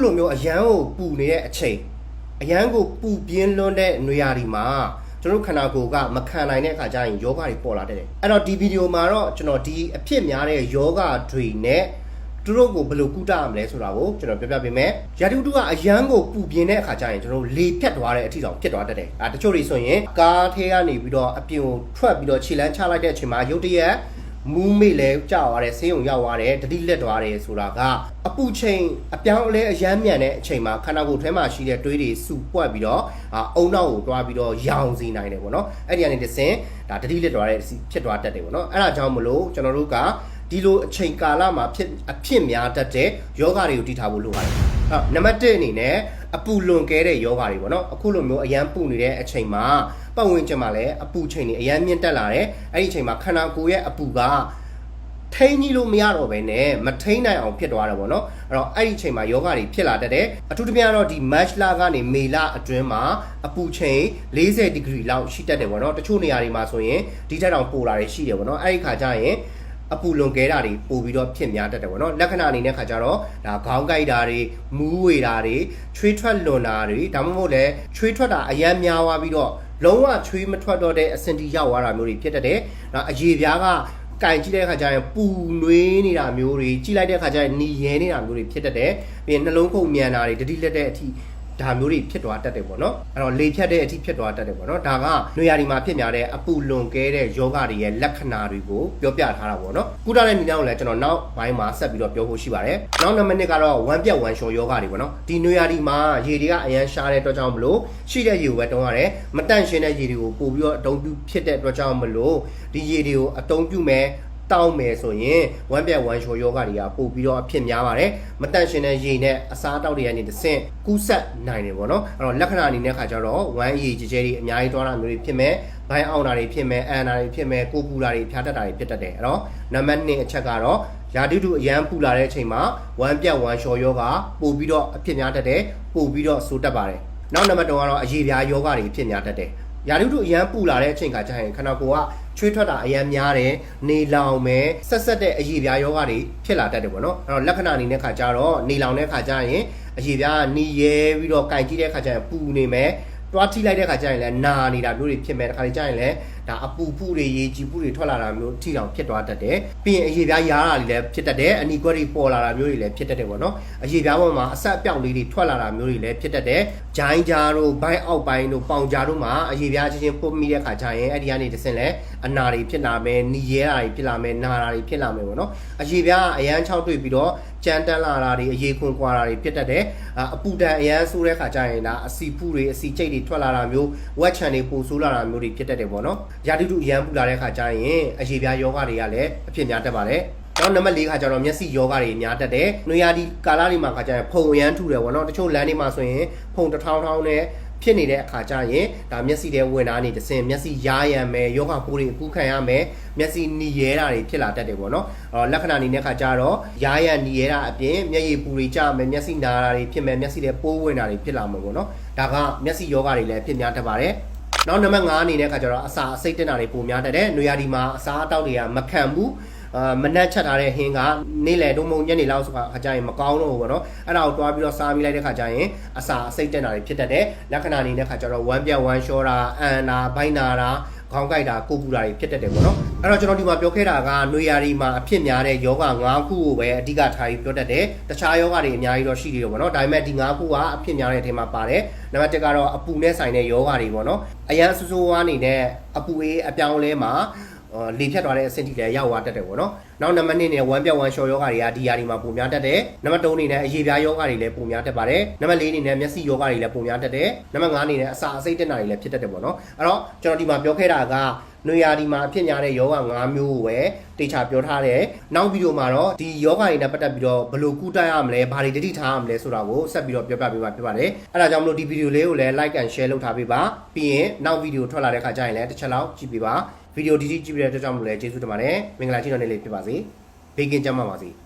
လိုမျိုးအရန်ကိုပူနေတဲ့အချိန်အရန်ကိုပူပြင်းလွန်းတဲ့နေရာဒီမှာကျွန်တော်ခန္ဓာကိုယ်ကမခံနိုင်တဲ့အခါကျရင်ယောဂတွေပေါ်လာတဲ့အဲ့တော့ဒီဗီဒီယိုမှာတော့ကျွန်တော်ဒီအဖြစ်များတဲ့ယောဂတွေနဲ့သူတို့ကိုဘယ်လိုကုသရမလဲဆိုတာကိုကျွန်တော်ပြောပြပေးမယ်ရာသီဥတုကအရန်ကိုပူပြင်းတဲ့အခါကျရင်ကျွန်တော်လေဖြတ်သွားတဲ့အထိတောင်ဖြစ်သွားတတ်တယ်တချို့တွေဆိုရင်ကားထဲကနေပြီးတော့အပြင်ကိုထွက်ပြီးတော့ခြေလမ်းချလိုက်တဲ့အချိန်မှာရုတ်တရက်မူးမေ့လဲကြောက်သွားတယ်ဆေးရုံရောက်သွားတယ်တတိလက်သွားတယ်ဆိုတာကအပူချိန်အပြောင်းအလဲအရမ်းမြန်တဲ့အချိန်မှာခန္ဓာကိုယ်ထဲမှာရှိတဲ့တွေးတွေစုပွက်ပြီးတော့အုံနောက်ကိုတွားပြီးတော့ရောင်စီနိုင်တယ်ပေါ့နော်အဲ့ဒီကနေတစ်ဆင့်ဒါတတိလက်သွားတဲ့ဖြစ်သွားတတ်တယ်ပေါ့နော်အဲ့ဒါကြောင့်မလို့ကျွန်တော်တို့ကဒီလိုအချိန်ကာလမှာအဖြစ်များတတ်တဲ့ယောဂတွေကိုတည်ထားဖို့လိုပါတယ်နံပါတ်1အနေနဲ့အပူလွန်ကဲတဲ့ယောဂတွေပေါ့နော်အခုလိုမျိုးအရန်ပူနေတဲ့အချိန်မှာပတ်ဝန်းကျင်မှာလည်းအပူချိန်တွေအရန်မြင့်တက်လာတယ်အဲ့ဒီအချိန်မှာခန္ဓာကိုယ်ရဲ့အပူကထိန်းကြီးလို့မရတော့ဘဲနဲ့မထိန်းနိုင်အောင်ဖြစ်သွားတယ်ပေါ့နော်အဲ့တော့အဲ့ဒီအချိန်မှာယောဂတွေဖြစ်လာတတ်တယ်အထူးသဖြင့်တော့ဒီ March လကနေမေလအတွင်းမှာအပူချိန်40 ဒီဂရီလောက်ရှိတတ်တယ်ပေါ့နော်တချို့နေရာတွေမှာဆိုရင်ဒီထက်တောင်ပိုလာတွေရှိတယ်ပေါ့နော်အဲ့ဒီခါကျရင်အပူလွန်ကဲတာတွေပို့ပြီးတော့ဖြစ်များတတ်တယ်ပေါ့နော်လက္ခဏာအနေနဲ့ခါကြတော့ဒါခေါင်းကိုက်တာတွေမူးဝေတာတွေချွေးထွက်လွန်တာတွေဒါမှမဟုတ်လည်းချွေးထွက်တာအရန်များသွားပြီးတော့လုံးဝချွေးမထွက်တော့တဲ့အဆင့်ထိရောက်သွားတာမျိုးတွေဖြစ်တတ်တယ်။အရေပြားကကင်ကြည့်တဲ့အခါကျရင်ပူနွေးနေတာမျိုးတွေကြည့်လိုက်တဲ့အခါကျရင်နီရဲနေတာမျိုးတွေဖြစ်တတ်တယ်။ပြီးရင်နှလုံးခုန်မြန်တာတွေတတိလက်တဲ့အထိဒါမျိုးတွေဖြစ်သွားတတ်တယ်ပေါ့နော်အဲ့တော့လေဖြတ်တဲ့အထိဖြစ်သွားတတ်တယ်ပေါ့နော်ဒါကနွေရာသီမှာဖြစ်များတဲ့အပူလွန်ကဲတဲ့ယောဂတွေရဲ့လက္ခဏာတွေကိုပြောပြထားတာပေါ့နော်ကုသတဲ့နည်းလမ်းကိုလည်းကျွန်တော်နောက်ပိုင်းမှာဆက်ပြီးတော့ပြောဖို့ရှိပါတယ်နောက်နံပါတ်1ကတော့ဝမ်းပြက်ဝမ်းလျှော်ယောဂတွေပေါ့နော်ဒီနွေရာသီမှာရေတွေကအရန်ရှားတဲ့အတွက်ကြောင့်မလို့ရှိတဲ့ရေကိုပဲတုံးရတယ်မတန့်ရှင်းတဲ့ရေတွေကိုပို့ပြီးတော့အသုံးပြုဖြစ်တဲ့အတွက်ကြောင့်မလို့ဒီရေတွေကိုအသုံးပြုမယ်တောင်းမယ်ဆိုရင်ဝမ်းပြက်ဝမ်းလျှော်ယောဂတွေကပို့ပြီးတော့အဖြစ်များပါတယ်မတန့်ရှင်းတဲ့ရေနဲ့အစားတောက်တွေကနေတစ်ဆင့်ကူးဆက်နိုင်တယ်ပေါ့နော်အဲ့တော့လက္ခဏာအနေနဲ့ခါကြတော့ဝမ်းရည်ကြဲကြဲတွေအများကြီးသွားတာမျိုးတွေဖြစ်မယ်ဘိုင်းအောင်တာတွေဖြစ်မယ်အန်တာတွေဖြစ်မယ်ကိုပူတာတွေဖြားတတ်တာတွေဖြစ်တတ်တယ်အဲ့တော့နံပါတ်2အချက်ကတော့ရာသီဥတုအရန်ပူလာတဲ့အချိန်မှာဝမ်းပြက်ဝမ်းလျှော်ယောဂပို့ပြီးတော့အဖြစ်များတတ်တယ်ပို့ပြီးတော့ဆိုးတတ်ပါတယ်နောက်နံပါတ်3ကတော့အရေပြားယောဂတွေဖြစ်များတတ်တယ်ရာသီဥတုအရန်ပူလာတဲ့အချိန်ခါကျရင်ခန္ဓာကိုယ်ကချွေးထွက်တာအရန်များတယ်နေလောင်မယ်ဆက်တဲ့အရေပြားယောဂတွေဖြစ်လာတတ်တယ်ပေါ့နော်အဲ့တော့လက္ခဏာအနေနဲ့ခါကျတော့နေလောင်တဲ့ခါကျရင်အရေပြားနီရဲပြီးတော့ကင်ကြည့်တဲ့ခါကျရင်ပူနေမယ်တွားထိလိုက်တဲ့ခါကျရင်လည်းနာနေတာမျိုးတွေဖြစ်မယ်တခါလေကျရင်လည်းဒါအပူဖုတွေရေကြီးဖုတွေထွက်လာတာမျိုးထိတောင်ဖြစ်သွားတတ်တယ်ပြီးရင်အရေပြားရားတာတွေလည်းဖြစ်တတ်တယ်အနီကွက်တွေပေါ်လာတာမျိုးတွေလည်းဖြစ်တတ်တယ်ပေါ့နော်အရေပြားပေါ်မှာအဆက်အပြောက်လေးတွေထွက်လာတာမျိုးတွေလည်းဖြစ်တတ်တယ်ဂျိုင်းကြားတို့ဘိုင်းအောက်ပိုင်းတို့ပေါင်ကြားတို့မှာအရေပြားချင်းပုတ်မိတဲ့ခါကျရင်အဲ့ဒီကနေတစ်ဆင့်လဲအနာတွေဖြစ်လာမယ်နီရဲတာတွေဖြစ်လာမယ်နာတာတွေဖြစ်လာမယ်ပေါ့နော်အရေပြားအရန်ချောက်တွေ့ပြီးတော့ကြမ်းတမ်းလာတာတွေအရေခွန်ကွာတာတွေဖြစ်တတ်တယ်အပူတန်အရန်ဆိုးတဲ့ခါကျရင်ဒါအစီဖုတွေအစီကျိတ်တွေထွက်လာတာမျိုးဝက်ချန်တွေပူဆိုးလာတာမျိုးတွေဖြစ်တတ်တယ်ပေါ့နော်ရာသီဥတုအရန်ပူလာတဲ့ခါကျရင်အရေပြားယောဂတွေကလည်းအဖြစ်များတတ်ပါတယ်နောက်နံပါတ်4ခါကျတော့မျက်စိယောဂတွေများတတ်တယ်နွေရာသီကာလတွေမှာခါကျရင်ဖုံအရန်ထူတယ်ပေါ့နော်တချို့လမ်းတွေမှာဆိုရင်ဖုံတစ်ထောင်းထောင်းနဲ့ဖြစ်နေတဲ့အခါကျရင်ဒါမျက်စိထဲဝင်လာနေတစင်မျက်စိရားရံမယ်ယောဂပိုးတွေအခုခံရမယ်မျက်စိနီရဲတာတွေဖြစ်လာတတ်တယ်ပေါ့နော်လက္ခဏာအနေနဲ့ခါကျတော့ရားရံနီရဲတာအပြင်မျက်ရည်ပူတွေကျမယ်မျက်စိနာတာတွေဖြစ်မယ်မျက်စိထဲပိုးဝင်တာတွေဖြစ်လာမှာပေါ့နော်ဒါကမျက်စိယောဂတွေလည်းဖြစ်များတတ်ပါတယ်နောက်နံပါတ်5အနေနဲ့ခါကျတော့အစာအစိတ်တက်တာတွေပုံများတတ်တယ်။နွေရာသီမှာအစာအတောက်တွေကမခံဘူးမနှက်ချက်ထားတဲ့ဟင်းကနေ့လယ်တို့မုံညနေလောက်ဆိုခါကျရင်မကောင်းတော့ဘူးပေါ့နော်။အဲ့ဒါကိုတွားပြီးတော့စားမိလိုက်တဲ့ခါကျရင်အစာအစိတ်တက်တာတွေဖြစ်တတ်တယ်။လက္ခဏာအနေနဲ့ခါကျတော့ဝမ်းပြက်ဝမ်းလျှောတာအန်နာဘိုင်းနာတာခေါင်းကိုက်တာကိုပူတာတွေဖြစ်တတ်တယ်ပေါ့နော်အဲ့တော့ကျွန်တော်ဒီမှာပြောခဲ့တာကနွေရာသီမှာအဖြစ်များတဲ့ယောဂ5ခုကိုပဲအဓိကထားပြီးပြောတတ်တယ်တခြားယောဂတွေအများကြီးတော့ရှိသေးတယ်ပေါ့နော်ဒါပေမဲ့ဒီ5ခုကအဖြစ်များတဲ့အထက်မှာပါတယ်နံပါတ်1ကတော့အပူနဲ့ဆိုင်တဲ့ယောဂတွေပေါ့နော်အရန်ဆူဆူဝါးနေတဲ့အပူအေးအပြောင်းလဲမှာလေဖြတ်သွားတဲ့အဆင့်ထိလည်းရောက်သွားတတ်တယ်ပေါ့နော်နောက်နံပါတ်2နဲ့ဝမ်းပြက်ဝမ်းလျှော်ယောဂတွေကဒီယာဒီမှာပုံများတတ်တယ်နံပါတ်3အနေနဲ့အရေပြားယောဂတွေလည်းပုံများတတ်ပါတယ်နံပါတ်4အနေနဲ့မျက်စိယောဂတွေလည်းပုံများတတ်တယ်နံပါတ်5အနေနဲ့အစာအစိတ်တက်တာတွေလည်းဖြစ်တတ်တယ်ပေါ့နော်အဲ့တော့ကျွန်တော်ဒီမှာပြောခဲ့တာကနွေရာသီမှာအဖြစ်များတဲ့ယောဂ5မျိုးကိုပဲတေချာပြောထားတယ်နောက်ဗီဒီယိုမှာတော့ဒီယောဂတွေနဲ့ပတ်သက်ပြီးတော့ဘယ်လိုကုသရမလဲဘာတွေတတိထားရမလဲဆိုတာကိုဆက်ပြီးတော့ပြောပြပေးမှာဖြစ်ပါတယ်အဲ့ဒါကြောင့်မလို့ဒီဗီဒီယိုလေးကိုလည်း like and share လုပ်ထားပေးပါပြီးရင်နောက်ဗီဒီယိုထွက်လာတဲ့ခါကျရင်လည်းတစ်ချက်လောက်ကြည့်ပေးပါဗီဒီယိုဒီကြည့်ပြီးတဲ့အတွက်ကြောင့်မလို့လည်းကျေးဇူးတင်ပါတယ်မင်္ဂလာရှိတော်နေ့လေးဖြစ်ပါစေဘေးကင်းကြပါစေ